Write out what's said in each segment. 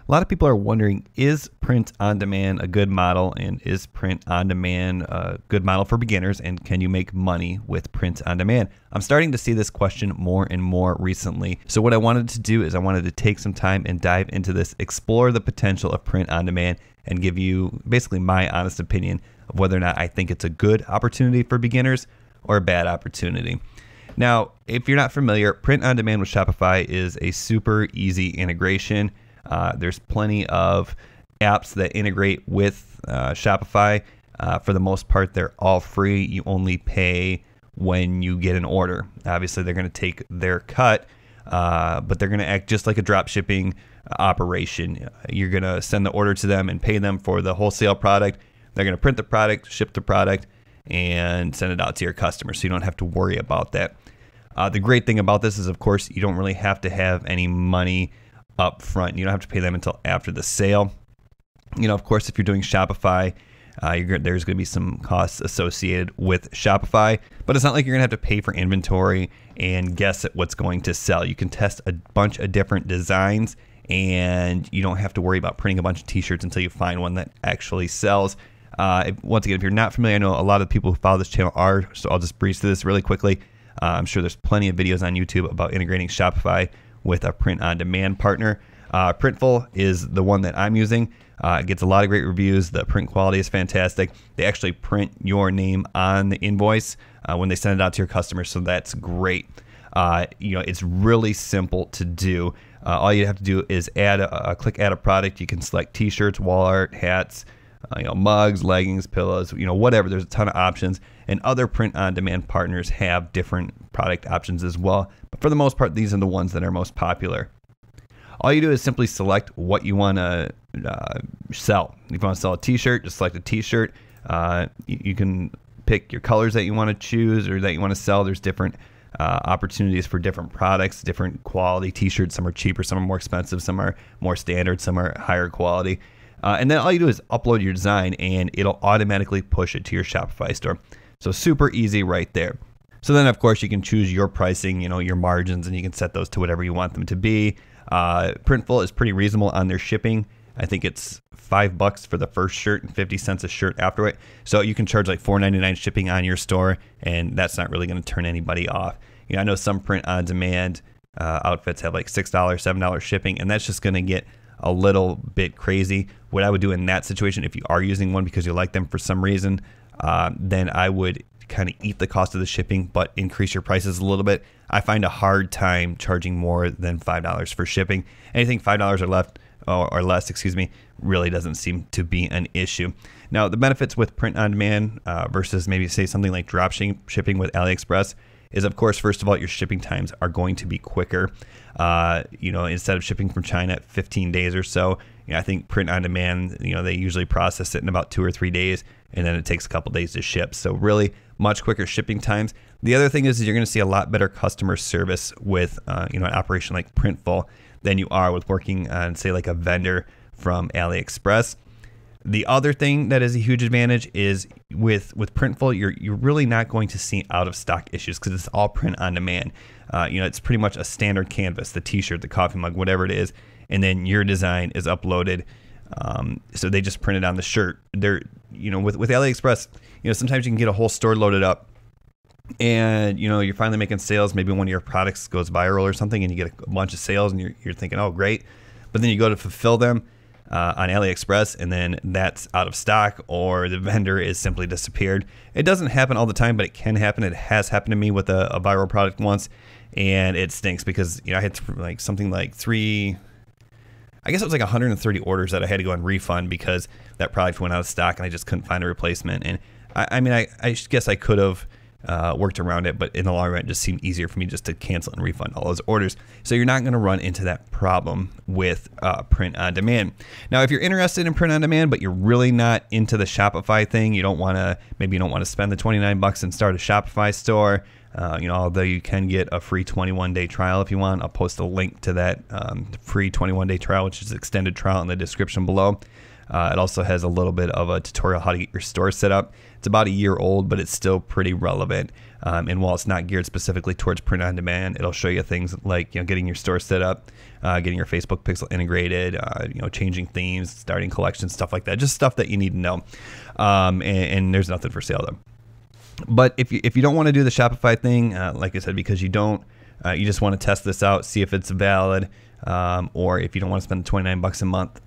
A lot of people are wondering, is print on demand a good model, and is print on demand a good model for beginners, and can you make money with print on demand? I'm starting to see this question more and more recently. So what I wanted to do is I wanted to take some time and dive into this, explore the potential of print on demand, and give you basically my honest opinion of whether or not I think it's a good opportunity for beginners or a bad opportunity. Now, if you're not familiar, print on demand with Shopify is a super easy integration. There's plenty of apps that integrate with Shopify. For the most part, they're all free. You only pay when you get an order. Obviously, they're going to take their cut, but they're going to act just like a drop shipping operation. You're going to send the order to them and pay them for the wholesale product. They're going to print the product, ship the product, and send it out to your customers, so you don't have to worry about that. The great thing about this is, of course, you don't really have to have any money up front. You don't have to pay them until after the sale. You know, of course, if you're doing Shopify, there's going to be some costs associated with Shopify, but it's not like you're going to have to pay for inventory and guess at what's going to sell. You can test a bunch of different designs, and you don't have to worry about printing a bunch of t-shirts until you find one that actually sells. Once again, if you're not familiar, I know a lot of the people who follow this channel are, so I'll just breeze through this really quickly. I'm sure there's plenty of videos on YouTube about integrating Shopify with a print-on-demand partner. Printful is the one that I'm using. It gets a lot of great reviews. The print quality is fantastic. They actually print your name on the invoice when they send it out to your customers, so that's great. It's really simple to do. All you have to do is click add a product. You can select t-shirts, wall art, hats, mugs, leggings, pillows, whatever. There's a ton of options, and other print-on-demand partners have different product options as well. But for the most part, these are the ones that are most popular. All you do is simply select what you want to sell. If you want to sell a t-shirt, just select a t-shirt. You can pick your colors that you want to choose or that you want to sell. There's different opportunities for different products, different quality t-shirts. Some are cheaper, some are more expensive, some are more standard, some are higher quality. And then all you do is upload your design, and it'll automatically push it to your Shopify store. So super easy right there. So then, of course, you can choose your pricing, your margins, and you can set those to whatever you want them to be. Printful is pretty reasonable on their shipping. I think it's $5 for the first shirt and 50 cents a shirt after it. So you can charge like $4.99 shipping on your store, and that's not really going to turn anybody off. I know some print-on-demand outfits have like $6, $7 shipping, and that's just going to get a little bit crazy. What I would do in that situation, if you are using one because you like them for some reason, then I would kind of eat the cost of the shipping, but increase your prices a little bit. I find a hard time charging more than $5 for shipping. Anything $5 or less, really doesn't seem to be an issue. Now, the benefits with print on demand versus maybe say something like drop shipping with AliExpress is, of course, first of all, your shipping times are going to be quicker. Instead of shipping from China at 15 days or so, I think print on demand, they usually process it in about 2 or 3 days, and then it takes a couple days to ship. So really much quicker shipping times. The other thing is you're going to see a lot better customer service with an operation like Printful than you are with working on, say, like a vendor from AliExpress. The other thing that is a huge advantage is with Printful, you're really not going to see out of stock issues because it's all print on demand. It's pretty much a standard canvas, the t-shirt, the coffee mug, whatever it is, and then your design is uploaded. So they just print it on the shirt. With AliExpress, sometimes you can get a whole store loaded up, and you're finally making sales. Maybe one of your products goes viral or something, and you get a bunch of sales, and you're thinking, oh, great. But then you go to fulfill them on AliExpress, and then that's out of stock, or the vendor is simply disappeared. It doesn't happen all the time, but it can happen. It has happened to me with a viral product once, and it stinks because I had like something like 130 orders that I had to go and refund because that product went out of stock, and I just couldn't find a replacement. And I guess I could have worked around it, but in the long run, it just seemed easier for me just to cancel and refund all those orders. So you're not going to run into that problem with print on demand. Now, if you're interested in print on demand, but you're really not into the Shopify thing, maybe you don't want to spend the $29 and start a Shopify store. Although you can get a free 21-day trial if you want. I'll post a link to that free 21-day trial, which is extended trial, in the description below. It also has a little bit of a tutorial how to get your store set up. It's about a year old, but it's still pretty relevant. And while it's not geared specifically towards print on demand, it'll show you things like, you know, getting your store set up, getting your Facebook pixel integrated, you know, changing themes, starting collections, stuff like that. Just stuff that you need to know. And there's nothing for sale though. But if you don't want to do the Shopify thing, like I said, because you just want to test this out, see if it's valid, or if you don't want to spend $29 a month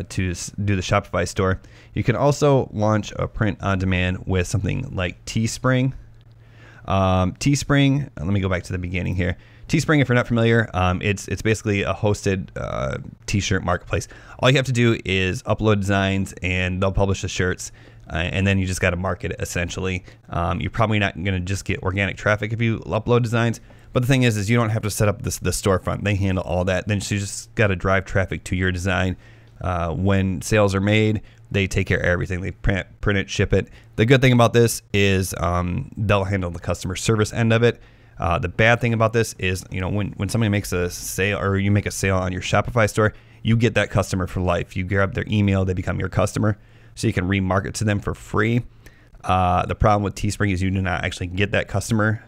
to do the Shopify store, you can also launch a print on demand with something like Teespring. Teespring, let me go back to the beginning here. Teespring, if you're not familiar, it's basically a hosted t-shirt marketplace. All you have to do is upload designs and they'll publish the shirts, and then you just got to market it essentially. You're probably not going to just get organic traffic if you upload designs, but the thing is you don't have to set up the storefront. They handle all that. Then you just got to drive traffic to your design. When sales are made, they take care of everything. They print it, ship it. The good thing about this is they'll handle the customer service end of it. The bad thing about this is, you know, when somebody makes a sale or you make a sale on your Shopify store, you get that customer for life. You grab their email, they become your customer, so you can remarket to them for free. The problem with Teespring is you do not actually get that customer.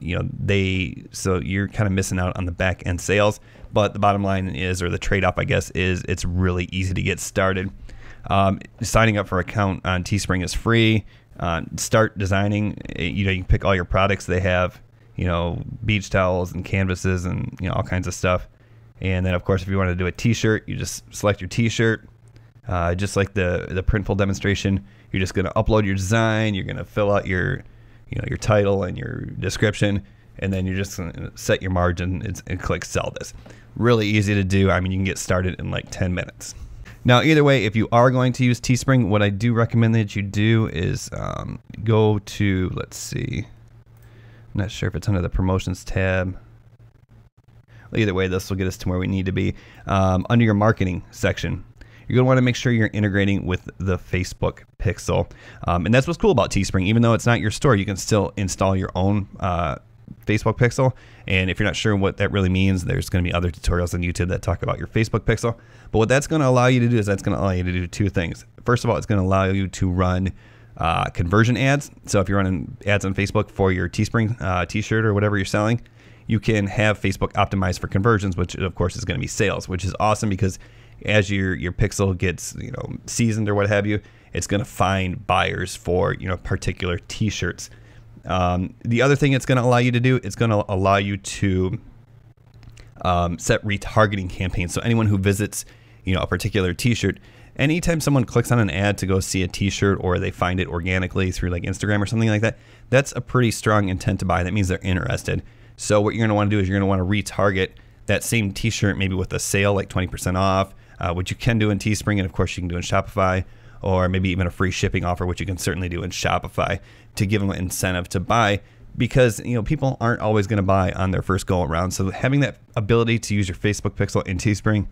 You know, so you're kind of missing out on the back end sales. But the bottom line is, or the trade-off, I guess, is it's really easy to get started. Signing up for an account on Teespring is free. Start designing. You know, you can pick all your products. They have, you know, beach towels and canvases and, you know, all kinds of stuff. And then, of course, if you want to do a T-shirt, you just select your T-shirt. Just like the Printful demonstration, you're just going to upload your design. You're going to fill out your title and your description, and then you're just going to set your margin and click sell this. Really easy to do. I mean, you can get started in like 10 minutes. Now, either way, if you are going to use Teespring, what I do recommend that you do is go to, let's see, I'm not sure if it's under the promotions tab. Well, either way, this will get us to where we need to be. Under your marketing section, you're going to want to make sure you're integrating with the Facebook pixel. And that's what's cool about Teespring. Even though it's not your store, you can still install your own Facebook pixel. And if you're not sure what that really means, there's going to be other tutorials on YouTube that talk about your Facebook pixel. But what that's going to allow you to do is that's going to allow you to do two things. First of all, it's going to allow you to run conversion ads. So if you're running ads on Facebook for your Teespring t-shirt or whatever you're selling, you can have Facebook optimized for conversions, which of course is going to be sales, which is awesome because as your pixel gets, you know, seasoned or what have you, it's going to find buyers for, you know, particular t-shirts. The other thing it's going to allow you to do, it's going to allow you to set retargeting campaigns. So anyone who visits, you know, a particular t-shirt, anytime someone clicks on an ad to go see a t-shirt or they find it organically through like Instagram or something like that, that's a pretty strong intent to buy. That means they're interested. So what you're going to want to do is you're going to want to retarget that same t-shirt maybe with a sale like 20% off, which you can do in Teespring, and of course you can do in Shopify, or maybe even a free shipping offer, which you can certainly do in Shopify to give them an incentive to buy, because, you know, people aren't always going to buy on their first go around. So having that ability to use your Facebook pixel in Teespring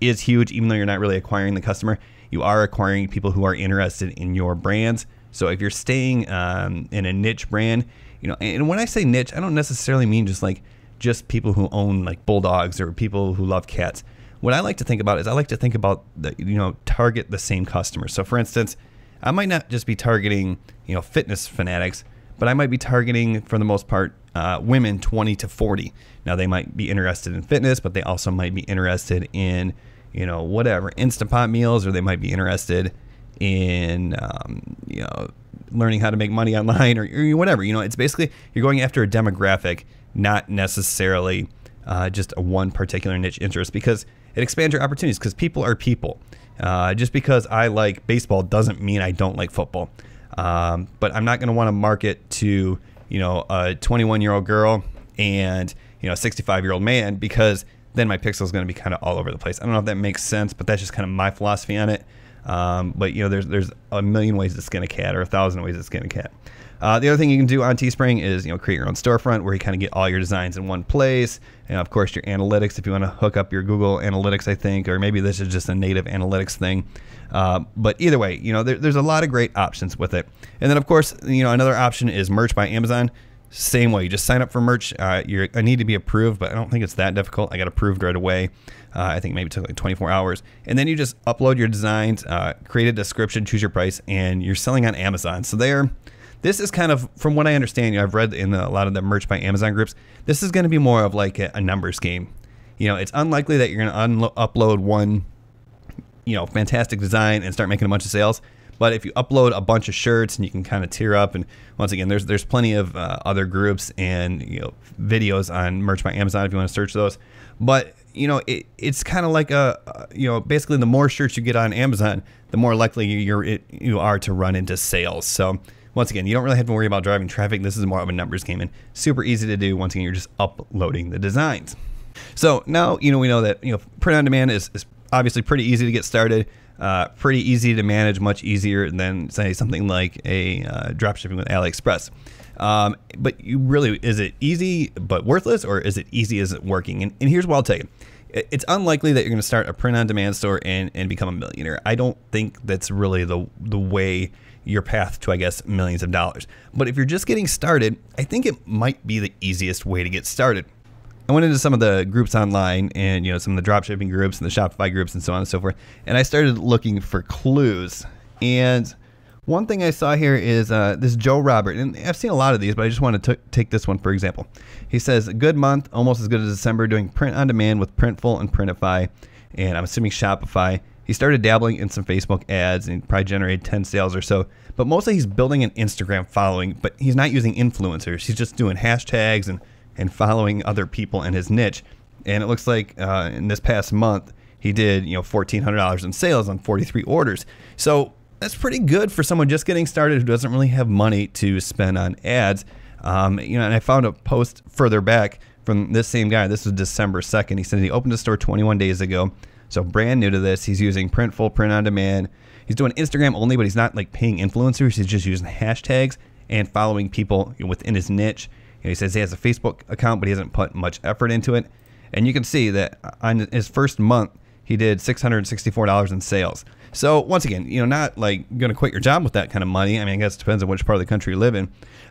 is huge. Even though you're not really acquiring the customer, you are acquiring people who are interested in your brands. So if you're staying in a niche brand, you know, and when I say niche, I don't necessarily mean just people who own like bulldogs or people who love cats. What I like to think about is I like to think about target the same customers. So for instance, I might not just be targeting, you know, fitness fanatics, but I might be targeting, for the most part, women 20 to 40. Now they might be interested in fitness, but they also might be interested in, you know, whatever, Instant Pot meals, or they might be interested in, you know, learning how to make money online or whatever. You know, it's basically you're going after a demographic, not necessarily just a one particular niche interest, because it expands your opportunities, because people are people. Just because I like baseball doesn't mean I don't like football. But I'm not going to want to market to, you know, a 21-year-old girl and, you know, a 65-year-old man, because then my pixel is going to be kind of all over the place. I don't know if that makes sense, but that's just kind of my philosophy on it. But, you know, there's a million ways to skin a cat, or 1,000 ways to skin a cat. The other thing you can do on Teespring is, you know, create your own storefront where you kind of get all your designs in one place. And of course your analytics, if you want to hook up your Google Analytics, I think, or maybe this is just a native analytics thing. But either way, you know, there's a lot of great options with it. And then of course, you know, another option is Merch by Amazon. Same way, you just sign up for merch. I need to be approved, but I don't think it's that difficult. I got approved right away. I think maybe it took like 24 hours. And then you just upload your designs, create a description, choose your price, and you're selling on Amazon. So this is kind of, from what I understand, I've read in a lot of the Merch by Amazon groups, this is going to be more of like a numbers game. It's unlikely that you're going to upload one, fantastic design and start making a bunch of sales. But if you upload a bunch of shirts and you can kind of tier up, and once again, there's plenty of other groups and videos on Merch by Amazon if you want to search those. But it's kind of like basically the more shirts you get on Amazon, the more likely you are to run into sales. So once again, you don't really have to worry about driving traffic. This is more of a numbers game and super easy to do. Once again, you're just uploading the designs. So now we know that print on demand is obviously pretty easy to get started. Pretty easy to manage, much easier than say something like a dropshipping with AliExpress. But is it easy but worthless, or is it easy as it working? And here's what I'll tell you. It's unlikely that you're going to start a print-on-demand store and become a millionaire. I don't think that's really the way, your path to, I guess, millions of dollars. But if you're just getting started, I think it might be the easiest way to get started. I went into some of the groups online and, some of the dropshipping groups and the Shopify groups and so on and so forth. And I started looking for clues. And one thing I saw here is this Joe Robert. And I've seen a lot of these, but I just want to take this one for example. He says, a good month, almost as good as December, doing print on demand with Printful and Printify. And I'm assuming Shopify. He started dabbling in some Facebook ads and probably generated 10 sales or so. But mostly he's building an Instagram following, but he's not using influencers. He's just doing hashtags and following other people in his niche. And it looks like in this past month, he did $1,400 in sales on 43 orders. So that's pretty good for someone just getting started who doesn't really have money to spend on ads. And I found a post further back from this same guy. This was December 2nd. He said he opened a store 21 days ago. So brand new to this. He's using Printful, print on demand. He's doing Instagram only, but he's not like paying influencers. He's just using hashtags and following people within his niche. He says he has a Facebook account, but he hasn't put much effort into it. And you can see that on his first month, he did $664 in sales. So once again, not like going to quit your job with that kind of money. I mean, I guess it depends on which part of the country you live in,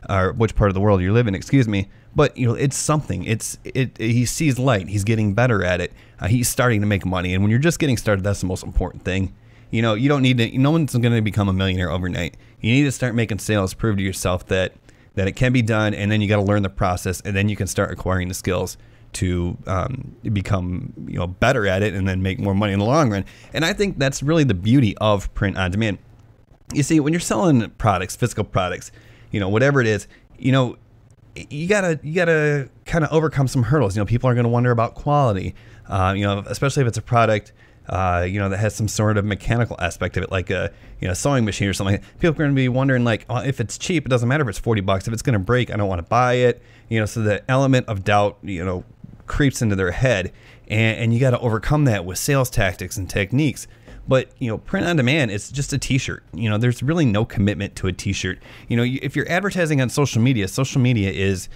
or which part of the world you live in, excuse me. But it's something. He sees light. He's getting better at it. He's starting to make money. And when you're just getting started, that's the most important thing. You don't need to. No one's going to become a millionaire overnight. You need to start making sales, prove to yourself that it can be done, and then you got to learn the process, and then you can start acquiring the skills to become better at it, and then make more money in the long run. And I think that's really the beauty of print on demand. You see, when you're selling products, physical products, whatever it is, you gotta kind of overcome some hurdles. People are going to wonder about quality, especially if it's a product that has some sort of mechanical aspect of it, like a sewing machine or something like that. People are going to be wondering, like, if it's cheap, it doesn't matter if it's $40. If it's going to break, I don't want to buy it. So the element of doubt, creeps into their head, and you got to overcome that with sales tactics and techniques. But print on demand, it's just a t-shirt. There's really no commitment to a t-shirt. If you're advertising on social media is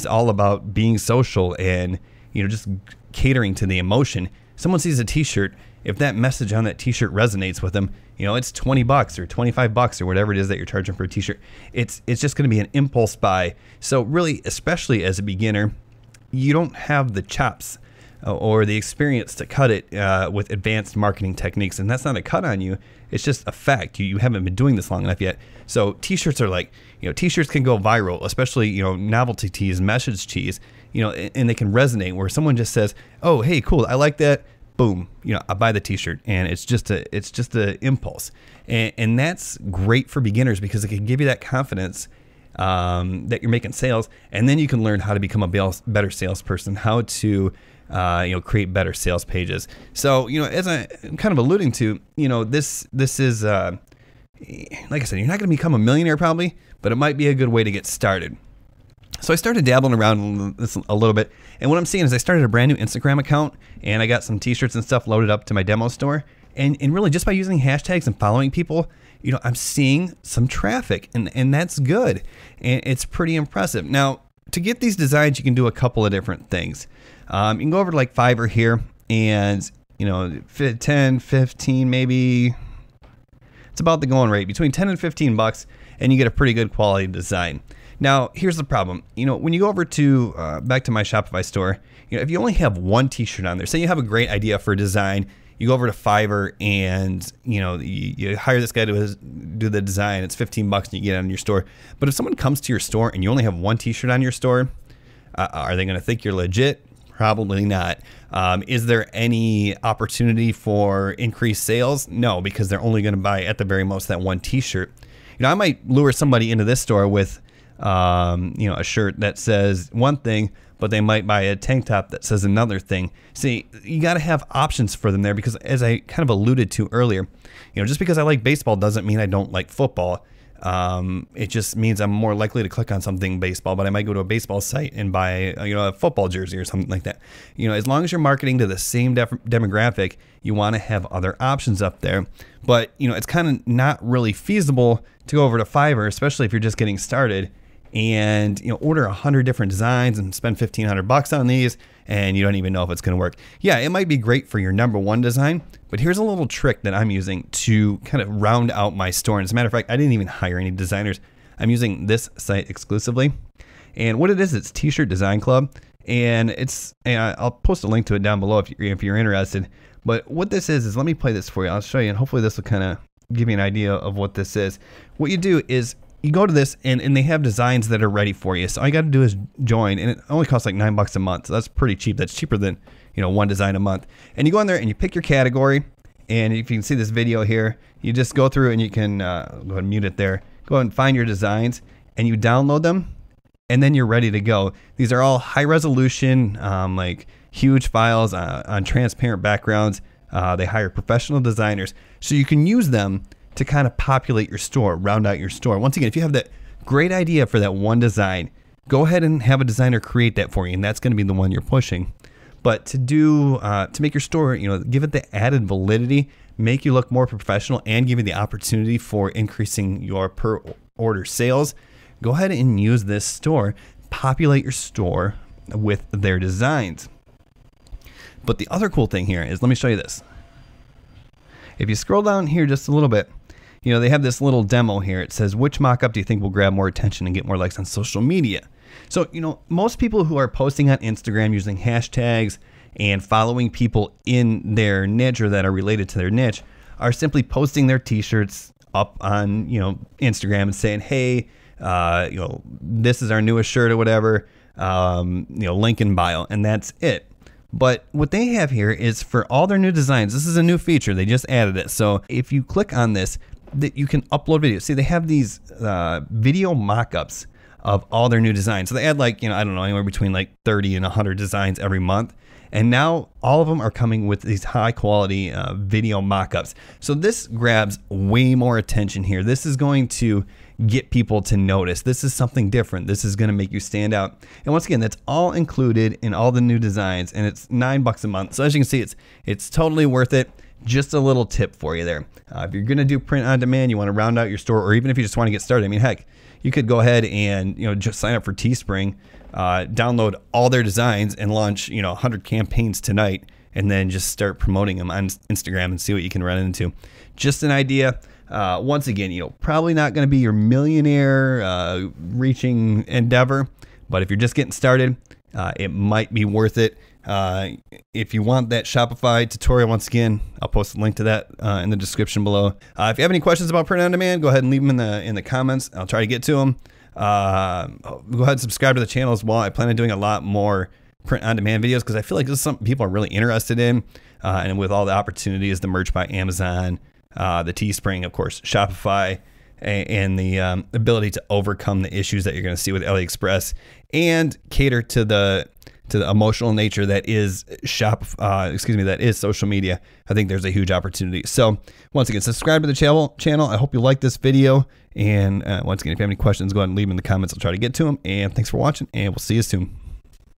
all about being social and just catering to the emotion. Someone sees a t-shirt, if that message on that t-shirt resonates with them, it's $20 or $25 or whatever it is that you're charging for a t-shirt. It's just going to be an impulse buy. So really, especially as a beginner, you don't have the chops or the experience to cut it with advanced marketing techniques. And that's not a cut on you. It's just a fact. You haven't been doing this long enough yet. So t-shirts are like, t-shirts can go viral, especially, novelty tees, message tees, and they can resonate where someone just says, oh, hey, cool, I like that. Boom, I buy the t-shirt, and it's just a impulse. And that's great for beginners because it can give you that confidence that you're making sales, and then you can learn how to become a better salesperson, how to create better sales pages. So as I'm kind of alluding to, this is like I said, you're not going to become a millionaire probably, but it might be a good way to get started. So I started dabbling around this a little bit, and what I'm seeing is I started a brand new Instagram account, and I got some t-shirts and stuff loaded up to my demo store, and really just by using hashtags and following people, I'm seeing some traffic, and that's good, and it's pretty impressive. Now, to get these designs, you can do a couple of different things. You can go over to like Fiverr here, and 10, 15 maybe. It's about the going rate between 10 and $15, and you get a pretty good quality design. Now, here's the problem. When you go over to back to my Shopify store, if you only have one t-shirt on there, say you have a great idea for a design, you go over to Fiverr and you hire this guy to do the design. It's $15 and you get it on your store. But if someone comes to your store and you only have one t-shirt on your store, are they going to think you're legit? Probably not. Is there any opportunity for increased sales? No, because they're only going to buy at the very most that one t-shirt. I might lure somebody into this store with a shirt that says one thing, but they might buy a tank top that says another thing. See, you got to have options for them there, because as I kind of alluded to earlier, just because I like baseball doesn't mean I don't like football. It just means I'm more likely to click on something baseball, but I might go to a baseball site and buy a football jersey or something like that. As long as you're marketing to the same demographic, you want to have other options up there. But it's kind of not really feasible to go over to Fiverr, especially if you're just getting started, and order 100 different designs and spend $1,500 on these, and you don't even know if it's going to work. Yeah, it might be great for your number one design, but here's a little trick that I'm using to kind of round out my store. And as a matter of fact, I didn't even hire any designers. I'm using this site exclusively, and what it is, it's T-Shirt Design Club, and I'll post a link to it down below if you're interested. But what this is let me play this for you. I'll show you, and hopefully this will kind of give you an idea of what this is. What you do is you go to this and they have designs that are ready for you. So all you got to do is join, and it only costs like $9 a month. So that's pretty cheap. That's cheaper than one design a month. And you go in there and you pick your category. And if you can see this video here, you just go through and you can go ahead and mute it there. Go ahead and find your designs and you download them, and then you're ready to go. These are all high resolution, like huge files on transparent backgrounds. They hire professional designers, so you can use them to kind of populate your store, round out your store. Once again, if you have that great idea for that one design, go ahead and have a designer create that for you, and that's going to be the one you're pushing. But to make your store, give it the added validity, make you look more professional, and give you the opportunity for increasing your per order sales, go ahead and use this store, populate your store with their designs. But the other cool thing here is, let me show you this. If you scroll down here just a little bit, they have this little demo here. It says, which mock-up do you think will grab more attention and get more likes on social media? So, most people who are posting on Instagram using hashtags and following people in their niche or that are related to their niche are simply posting their t-shirts up on, Instagram and saying, hey, this is our newest shirt or whatever, link in bio, and that's it. But what they have here is for all their new designs, this is a new feature. They just added it. So if you click on this, that you can upload videos. See, they have these video mock-ups of all their new designs. So they add like, I don't know, anywhere between like 30 and 100 designs every month. And now all of them are coming with these high quality video mock-ups. So this grabs way more attention here. This is going to get people to notice. This is something different. This is going to make you stand out. And once again, that's all included in all the new designs, and it's $9 a month. So as you can see, it's totally worth it. Just a little tip for you there. If you're going to do print on demand, you want to round out your store, or even if you just want to get started, I mean, heck, you could go ahead and just sign up for Teespring, download all their designs, and launch 100 campaigns tonight, and then just start promoting them on Instagram and see what you can run into. Just an idea. Once again, probably not going to be your millionaire reaching endeavor, but if you're just getting started, it might be worth it. If you want that Shopify tutorial, once again, I'll post a link to that in the description below. If you have any questions about print on demand, go ahead and leave them in the comments. I'll try to get to them. Go ahead and subscribe to the channel as well. I plan on doing a lot more print on demand videos because I feel like this is something people are really interested in, and with all the opportunities, the merch by Amazon, the Teespring, of course, Shopify, and the ability to overcome the issues that you're going to see with AliExpress and cater to the emotional nature that is that is social media. I think there's a huge opportunity. So once again, subscribe to the channel. I hope you like this video. And once again, if you have any questions, go ahead and leave them in the comments. I'll try to get to them. And thanks for watching, and we'll see you soon.